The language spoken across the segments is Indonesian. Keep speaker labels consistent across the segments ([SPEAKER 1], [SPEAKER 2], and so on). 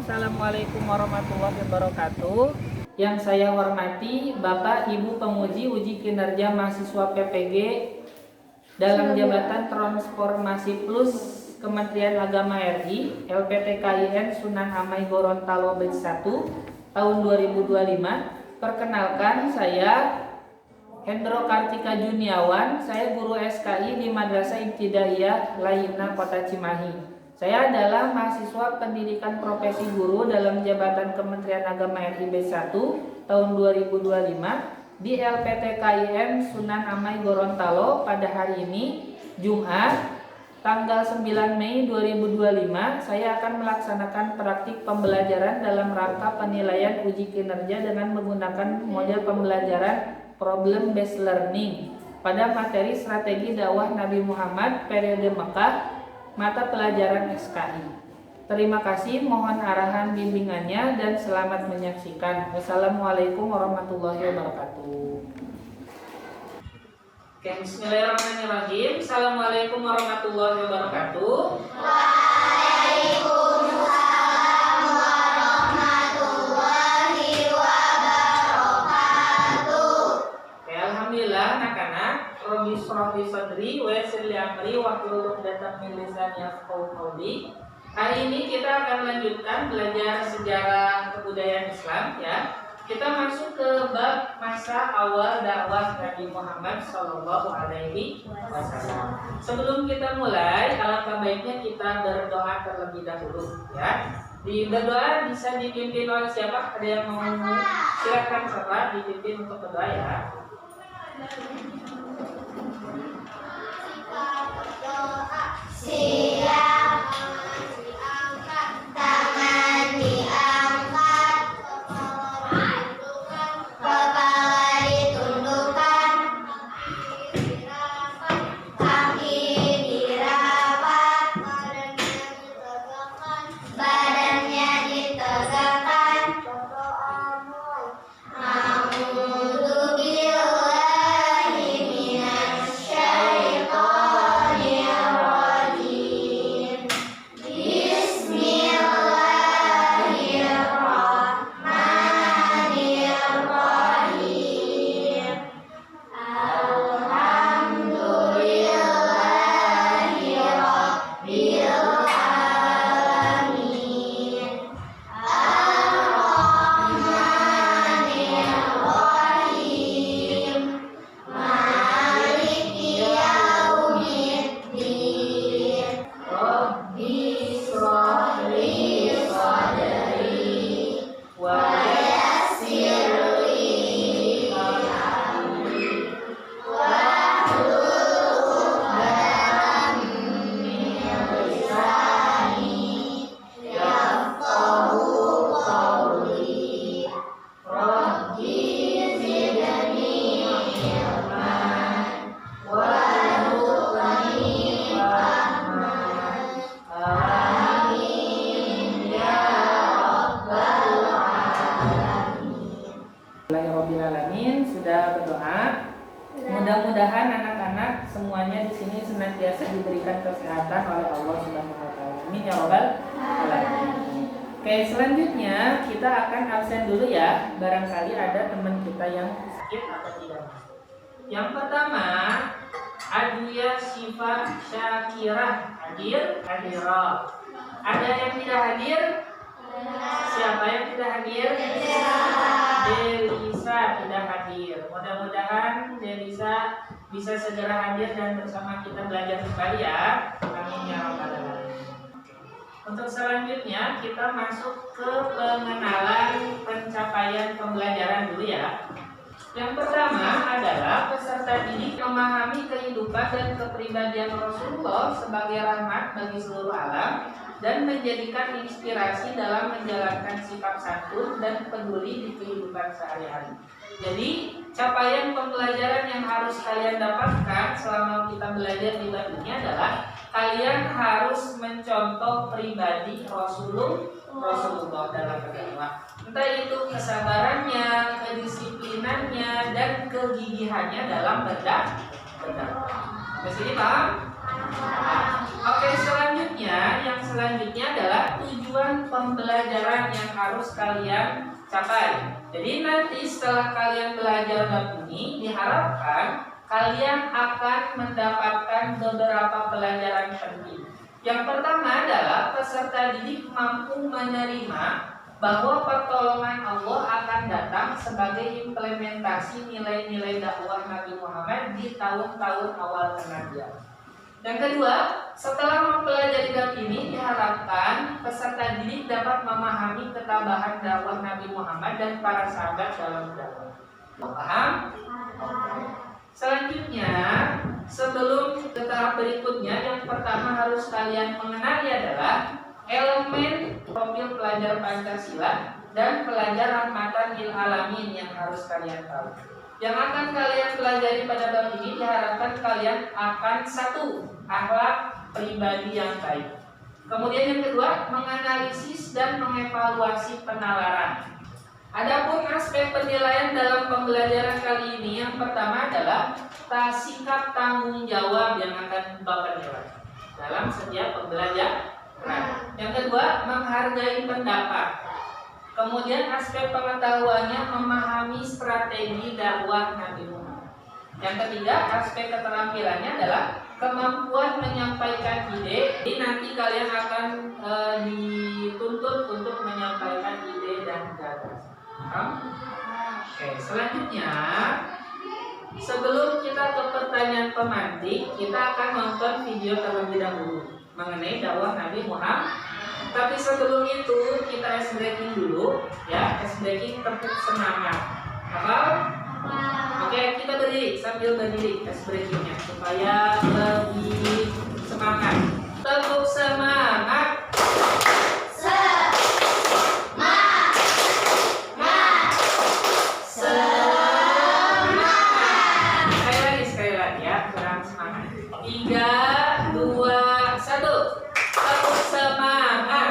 [SPEAKER 1] Assalamualaikum warahmatullahi wabarakatuh. Yang saya hormati Bapak Ibu Penguji Uji Kinerja Mahasiswa PPG dalam Jabatan Transformasi Plus Kementerian Agama RI LPTKIN Sunan Amai Gorontalo Batch 1 tahun 2025. Perkenalkan, saya Hendro Kartika Juniawan, saya guru SKI di Madrasah Ibtidaiyah Laina Kota Cimahi. Saya adalah mahasiswa pendidikan profesi guru dalam Jabatan Kementerian Agama RI Batch 1 tahun 2025 di LPTKIN Sunan Amai Gorontalo pada hari ini, Jumat, tanggal 9 Mei 2025. Saya akan melaksanakan praktik pembelajaran dalam rangka penilaian uji kinerja dengan menggunakan model pembelajaran Problem Based Learning pada materi strategi dakwah Nabi Muhammad periode Mekah, mata pelajaran SKI. Terima kasih, mohon arahan bimbingannya dan selamat menyaksikan. Wassalamualaikum warahmatullahi wabarakatuh. Oke, bismillahirrahmanirrahim. Assalamualaikum warahmatullahi wabarakatuh.
[SPEAKER 2] Waalaikumsalam warahmatullahi wabarakatuh.
[SPEAKER 1] Oke, alhamdulillah anak-anak. Rabbi shrah li sadri wa yassir li amri wahlul 'uqdatam min lisani yafqahu qawli. Hari ini kita akan lanjutkan belajar sejarah kebudayaan Islam ya. Kita masuk ke bab masa awal dakwah Nabi Muhammad Shallallahu Alaihi Wasallam. Sebelum kita mulai, alangkah baiknya kita berdoa terlebih dahulu ya. Di berdoa bisa dipimpin oleh siapa? Ada yang mau? Silakan Bapak dipimpin untuk berdoa ya.
[SPEAKER 2] Siap. Tangan diangkat, kepala ditundukkan, kaki dirapat, badannya ditegakkan. A'udzubillahi minasyaitonir rajim. Bismillahirrahmanirrahim. Alhamdulillahi rabbil alamin. Ar-Rahmanir-Rahim. Maliki yaumiddin. Rabbi shrah li sadri wa yassir li amri wahlul 'uqdatam min lisani yafqahu qawli. Rabbi zidni ilman warzuqni fahman. Amin ya rabbal alamin.
[SPEAKER 1] Bismillahirrahmanirrahim. Sudah berdoa. Mudah-mudahan anak-anak semuanya di sini senantiasa diberikan kesehatan oleh Allah Subhanahu wa taala. Amin ya rabbal alamin. Oke, selanjutnya kita akan absen dulu ya. Barangkali ada teman kita yang sakit atau tidak. Yang pertama, Adwiyah Syifa Syakirah hadir, hadirah. Ada yang tidak hadir? Siapa yang tidak hadir? Delisa tidak hadir. Mudah-mudahan Delisa bisa segera hadir dan bersama kita belajar kembali ya. Amin ya rabbal alamin. Untuk selanjutnya kita masuk ke pengenalan pencapaian pembelajaran dulu ya. Yang pertama adalah peserta didik memahami kehidupan dan kepribadian Rasulullah sebagai rahmat bagi seluruh alam dan menjadikan inspirasi dalam menjalankan sifat santun dan peduli di kehidupan sehari-hari. Jadi, capaian pembelajaran yang harus kalian dapatkan selama kita belajar di bab ini adalah kalian harus mencontoh pribadi Rasulullah dalam berdakwah. Entah itu kesabarannya, kedisiplinannya, dan kegigihannya dalam berdakwah. Di sini paham? Oke, selanjutnya adalah tujuan pembelajaran yang harus kalian capai. Jadi nanti setelah kalian belajar bab ini, diharapkan kalian akan mendapatkan beberapa pelajaran penting. Yang pertama adalah peserta didik mampu menerima bahwa pertolongan Allah akan datang sebagai implementasi nilai-nilai dakwah Nabi Muhammad di tahun-tahun awal kenabian. Yang kedua, setelah mempelajari bab ini diharapkan peserta didik dapat memahami ketabahan dakwah Nabi Muhammad dan para sahabat dalam dakwah. Paham? Selanjutnya, sebelum ke tahap berikutnya, yang pertama harus kalian mengenali adalah elemen profil pelajar Pancasila dan pelajar rahmatan lil alamin yang harus kalian tahu. Yang akan kalian pelajari pada bab ini diharapkan kalian akan satu, akhlak pribadi yang baik. Kemudian yang kedua, menganalisis dan mengevaluasi penalaran. Adapun aspek penilaian dalam pembelajaran kali ini, yang pertama adalah sikap tanggung jawab yang akan Bapak nilai dalam setiap pembelajaran. Yang kedua, menghargai pendapat. Kemudian aspek pengetahuannya memahami strategi dakwah Nabi Muhammad. Yang ketiga, aspek keterampilannya adalah kemampuan menyampaikan ide. Jadi nanti kalian akan dituntut untuk menyampaikan ide dan gagasan. Oke, selanjutnya sebelum kita ke pertanyaan pemantik, kita akan nonton video terlebih dahulu mengenai dakwah Nabi Muhammad. Tapi sebelum itu kita ice breaking dulu, ya, ice breaking tepuk semangat. Hafal? Oke, kita berdiri sambil berdiri ice breakingnya supaya lebih semangat. Tepuk semangat. Sekali lagi ya, kurang semangat. 3, 2, 1. Tepuk semangat.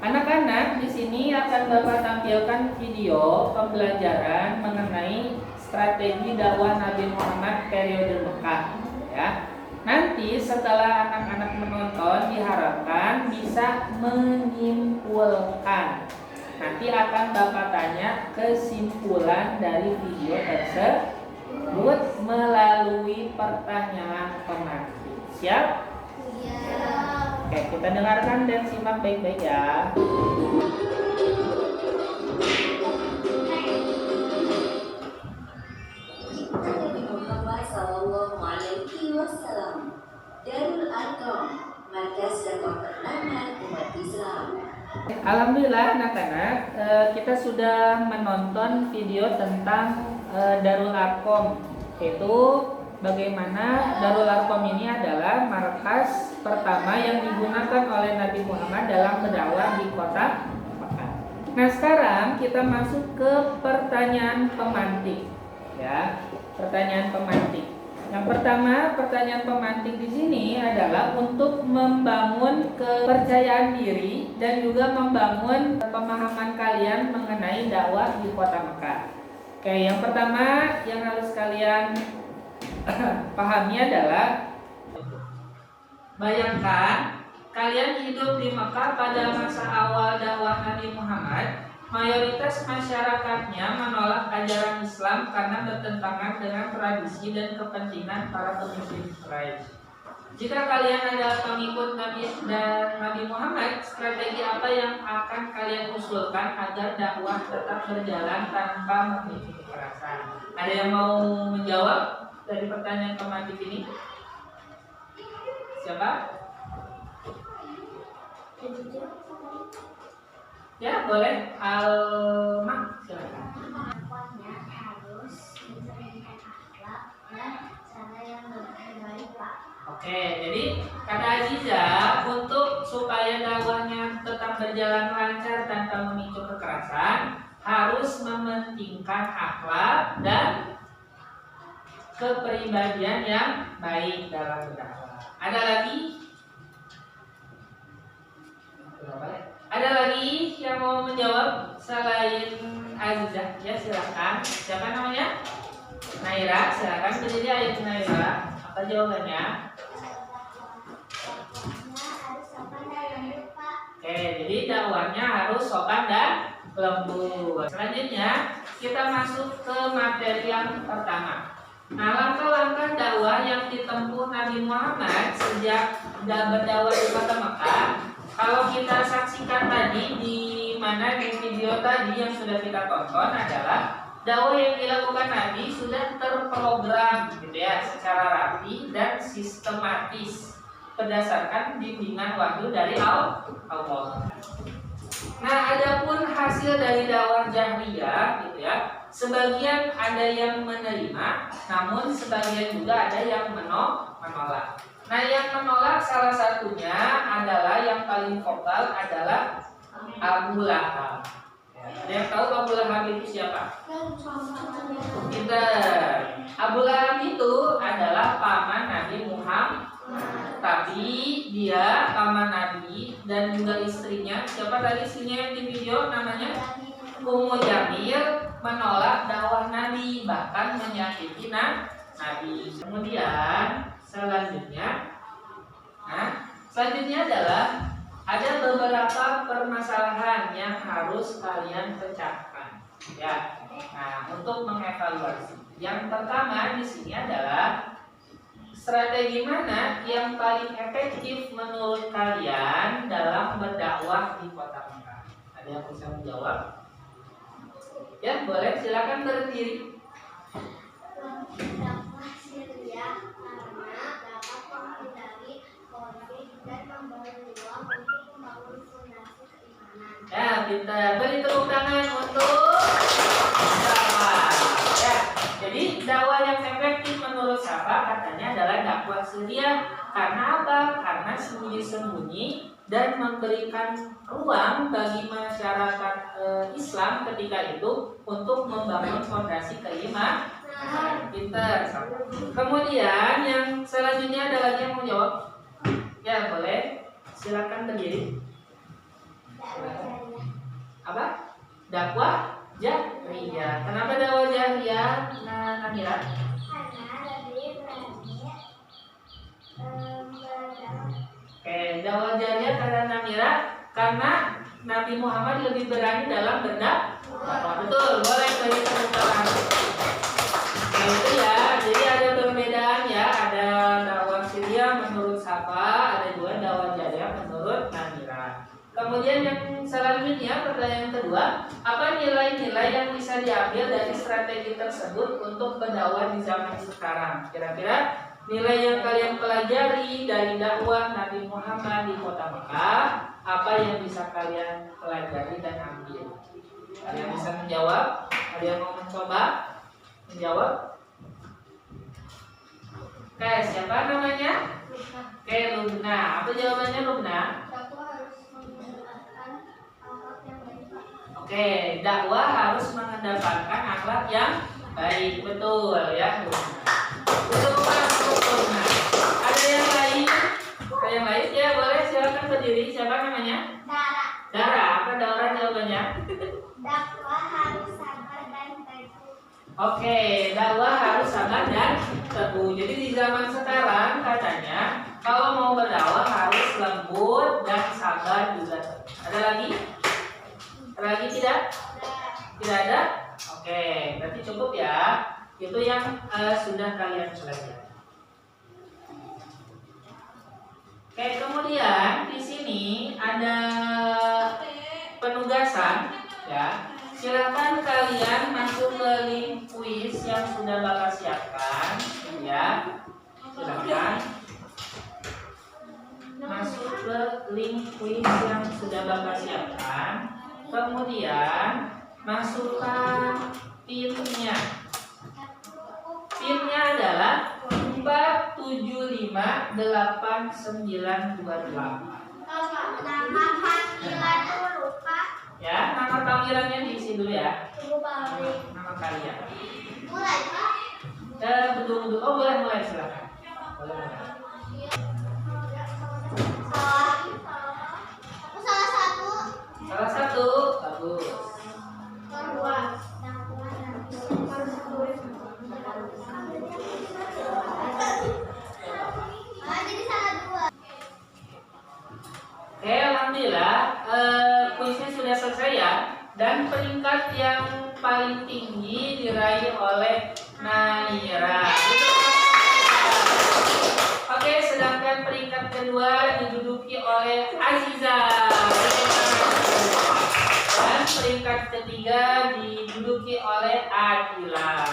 [SPEAKER 1] Anak-anak, di sini akan Bapak tampilkan video pembelajaran mengenai strategi dakwah Nabi Muhammad periode Mekah, ya. Nanti setelah anak-anak menonton diharapkan bisa menyimpulkan. Nanti akan Bapak tanya kesimpulan dari video tersebut melalui pertanyaan pemantik. Siap? Oke, kita dengarkan dan simak baik-baik ya.
[SPEAKER 2] Darul Arqam, markas dakwah pertama umat Islam.
[SPEAKER 1] Alhamdulillah anak-anak, kita sudah menonton video tentang Darul Arqam, yaitu bagaimana Darul Arqam ini adalah markas pertama yang digunakan oleh Nabi Muhammad dalam berdakwah di kota Mekah. Nah, sekarang kita masuk ke pertanyaan pemantik, ya, pertanyaan pemantik. Yang pertama, pertanyaan pemantik di sini adalah untuk membangun kepercayaan diri dan juga membangun pemahaman kalian mengenai dakwah di kota Mekah. Oke, yang pertama yang harus kalian pahami adalah, bayangkan kalian hidup di Mekah pada masa awal dakwah Nabi Muhammad. Mayoritas masyarakatnya menolak ajaran Islam karena bertentangan dengan tradisi dan kepentingan para pemimpin Quraisy. Jika kalian adalah pengikut Nabi Muhammad, strategi apa yang akan kalian usulkan agar dakwah tetap berjalan tanpa memicu kekerasan? Ada yang mau menjawab dari pertanyaan pemantik ini? Siapa? Ya, boleh. Alma, silakan.
[SPEAKER 2] Dakwahnya harus mencerminkan akhlak dan cara yang baik, Pak.
[SPEAKER 1] Oke, jadi kata Aziza, untuk supaya dakwahnya tetap berjalan lancar tanpa memicu kekerasan, harus mementingkan akhlak dan kepribadian yang baik dalam berdakwah. Ada lagi? Ada lagi yang mau menjawab selain Aziza? Ya, silakan. Siapa namanya? Naira, silakan berdiri. Ayo Naira. Apa jawabannya? Oke, jadi dakwahnya harus sopan dan lembut. Selanjutnya kita masuk ke materi yang pertama. Nah, langkah-langkah dakwah yang ditempuh Nabi Muhammad sejak berdakwah di kota Mekah. Kalau kita saksikan tadi di video tadi yang sudah kita tonton adalah dakwah yang dilakukan Nabi sudah terprogram gitu ya, secara rapi dan sistematis berdasarkan bimbingan wahyu dari Allah. Nah, adapun hasil dari dakwah jahriyah gitu ya, sebagian ada yang menerima, namun sebagian juga ada yang menolak. Nah, yang menolak salah satunya adalah yang paling vokal adalah Abu Lahab. Ada yang tahu Abu Lahab itu siapa? Pinter. Abu Lahab itu adalah paman Nabi Muhammad. Tapi dia paman Nabi dan juga istrinya. Siapa tadi istrinya yang di video namanya? Ummu Jamil menolak dakwah Nabi, bahkan menyakiti Nabi. Kemudian selanjutnya adalah ada beberapa permasalahan yang harus kalian pecahkan. Ya. Nah, untuk mengevaluasi. Yang pertama di sini adalah strategi mana yang paling efektif menurut kalian dalam berdakwah di kota Mekah? Ada yang bisa menjawab? Ya, boleh, silakan berdiri.
[SPEAKER 2] Dakwah Syria karena dapat menghindari konflik dan memberi ruang untuk membangun fondasi keimanan.
[SPEAKER 1] Ya, kita beri tepuk tangan untuk dakwah. Ya, jadi dakwah yang efektif menurut siapa katanya adalah dakwah Syria. Karena apa? Karena sembunyi-sembunyi dan memberikan ruang bagi masyarakat Islam ketika itu untuk membangun fondasi keimanan. Pintar. Kemudian yang selanjutnya ada lagi yang mau jawab? Ya, boleh. Silakan berdiri. Apa? Dakwah jahriyah. Kenapa dakwah jahriyah? Namira?
[SPEAKER 2] Karena lebih berani
[SPEAKER 1] Oke, dakwah jahriyah karena Namira karena Nabi Muhammad lebih berani dalam berdakwah. Betul, boleh beri tepuk tangan. Nah, itu ya, jadi ada perbedaan ya, ada dakwah Syria menurut Safa, ada juga dakwah jahriyah menurut Namira. Kemudian yang selanjutnya pertanyaan kedua, apa nilai-nilai yang bisa diambil dari strategi tersebut untuk berdakwah di zaman sekarang? Kira-kira nilai yang kalian pelajari dari dakwah Nabi Muhammad di kota Mekah, apa yang bisa kalian pelajari dan ambil? Kalian bisa menjawab? Ada yang mau mencoba menjawab? Oke, siapa namanya? Oke, Lubna. Apa jawabannya Lubna? Oke, dakwah harus mengedepankan akhlak yang baik, betul ya. Lubna. Ada yang lain? Ada yang lain? Ya boleh, silakan berdiri. Siapa namanya? Dara. Apa Dara jawabannya?
[SPEAKER 2] Dakwah harus sabar dan teguh.
[SPEAKER 1] Oke, dakwah harus sabar dan teguh. Jadi di zaman sekarang katanya kalau mau berdakwah harus lembut dan sabar juga. Ada lagi? Ada lagi tidak? Tidak ada? Oke, berarti cukup ya. Itu yang sudah kalian pelajari. Oke, kemudian di sini ada penugasan ya. Silakan kalian masuk ke link kuis yang sudah Bapak siapkan ya. Silakan masuk ke link kuis yang sudah Bapak siapkan. Kemudian masukkan PIN-nya. PIN-nya adalah 4758928.
[SPEAKER 2] Nama panggilan dulu, Pak.
[SPEAKER 1] Ya, nama panggilannya diisi dulu ya.
[SPEAKER 2] Ibu balik.
[SPEAKER 1] Nama kalian.
[SPEAKER 2] Mulai, Pak.
[SPEAKER 1] Betul-betul. Oh, boleh silakan. Boleh.
[SPEAKER 2] Salah satu.
[SPEAKER 1] Salah satu, bagus.
[SPEAKER 2] Kedua. Jadi salah dua.
[SPEAKER 1] Oke, alhamdulillah kuisnya sudah selesai ya. Dan peringkat yang paling tinggi diraih oleh Naira. Oke, sedangkan peringkat kedua diduduki oleh Aziza. Dan peringkat ketiga diduduki oleh Adila.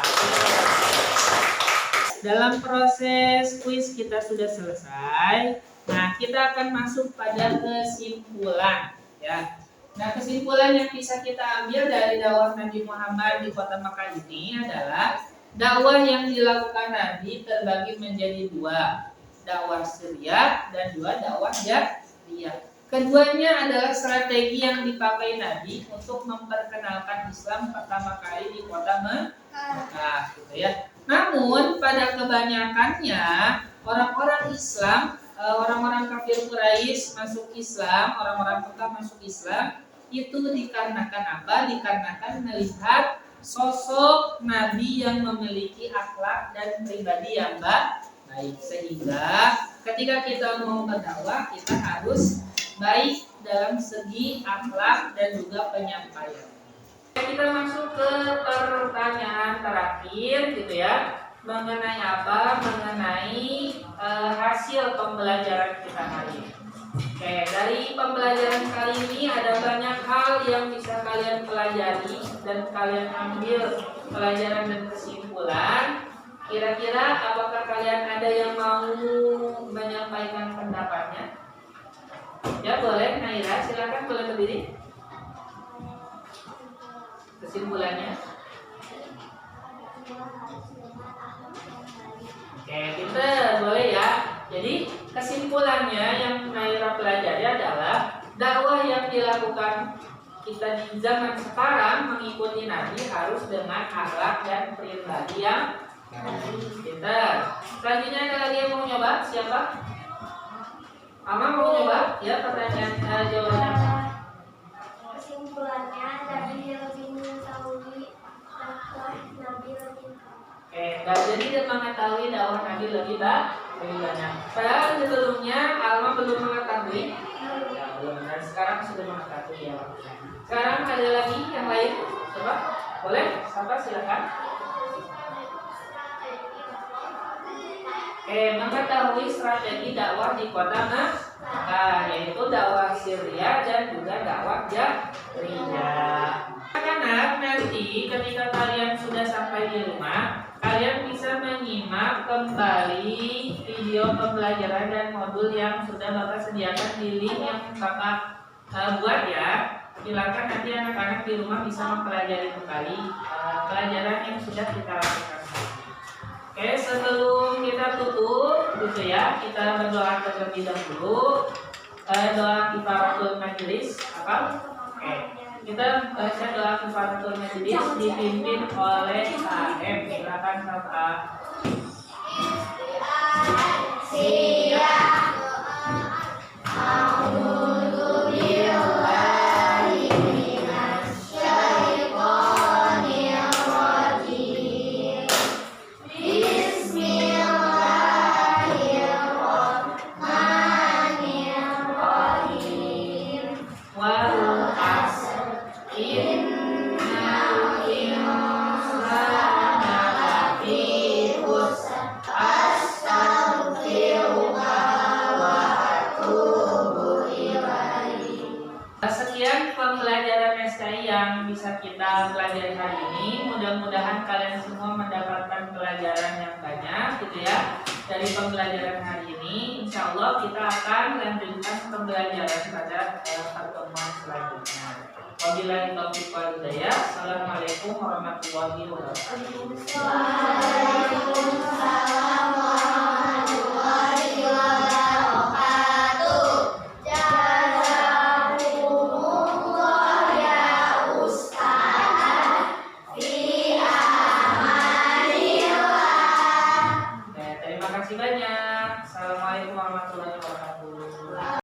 [SPEAKER 1] Dalam proses kuis kita sudah selesai. Nah, kita akan masuk pada kesimpulan, ya. Nah, kesimpulan yang bisa kita ambil dari dakwah Nabi Muhammad di Kota Makkah ini adalah dakwah yang dilakukan Nabi terbagi menjadi dua, dakwah Syariah dan dua dakwah Jahriyah. Keduanya adalah strategi yang dipakai Nabi untuk memperkenalkan Islam pertama kali di Kota Makkah, gitu ya. Namun pada kebanyakannya orang-orang Islam, orang-orang kafir Quraisy masuk Islam, orang-orang Mekah masuk Islam itu dikarenakan apa? Dikarenakan melihat sosok Nabi yang memiliki akhlak dan pribadi yang baik, sehingga ketika kita mau berdakwah kita harus baik dalam segi akhlak dan juga penyampaian. Kita masuk ke pertanyaan terakhir gitu ya. Mengenai apa? Mengenai hasil pembelajaran kita hari ini. Oke, dari pembelajaran kali ini ada banyak hal yang bisa kalian pelajari dan kalian ambil pelajaran dan kesimpulan. Kira-kira apakah kalian ada yang mau menyampaikan pendapatnya? Ya boleh, Naira, silakan, boleh berdiri. Kesimpulannya. Oke, kita boleh ya. Jadi kesimpulannya yang Naira pelajari adalah dakwah yang dilakukan kita di zaman sekarang mengikuti Nabi harus dengan akhlak dan pribadi yang pintar. Selanjutnya ada lagi yang mau nyoba? Siapa? Ama mau nyoba? Ya, pertanyaan jawabannya.
[SPEAKER 2] Kesimpulannya Nabi lebih mengetahui dakwah Nabi lebih.
[SPEAKER 1] Dan jadi dia mengetahui dakwah Nabi lebih banyak. Padahal sebelumnya Alma belum mengetahui. Ya, belum. Dan sekarang sudah mengetahui ya. Sekarang ada lagi yang lain? Coba, boleh? Siapa silakan. Mengetahui strategi dakwah di Kota Makkah, yaitu dakwah Syariah dan juga dakwah Jahriyah. Anak-anak, nanti ketika kalian sudah sampai di rumah, kalian bisa menyimak kembali video pembelajaran dan modul yang sudah Bapak sediakan di link yang Bapak buat ya. Silakan nanti anak-anak di rumah bisa mempelajari kembali pelajaran yang sudah kita lakukan. Oke, sebelum kita tutup gitu ya, kita berdoa terlebih dahulu. Doa kifaratul majelis apa? Oke, kita baca doa kifaratul majelis dipimpin oleh AM. Silakan Bapak. Sekian pembelajaran SKI yang bisa kita pelajari hari ini. Mudah-mudahan kalian semua mendapatkan pelajaran yang banyak gitu ya. Dari pembelajaran hari ini, insya Allah kita akan lanjutkan pembelajaran pada pertemuan selanjutnya. Wabillahi taufiq wal hidayah. Assalamualaikum warahmatullahi wabarakatuh.
[SPEAKER 2] Waalaikumsalam.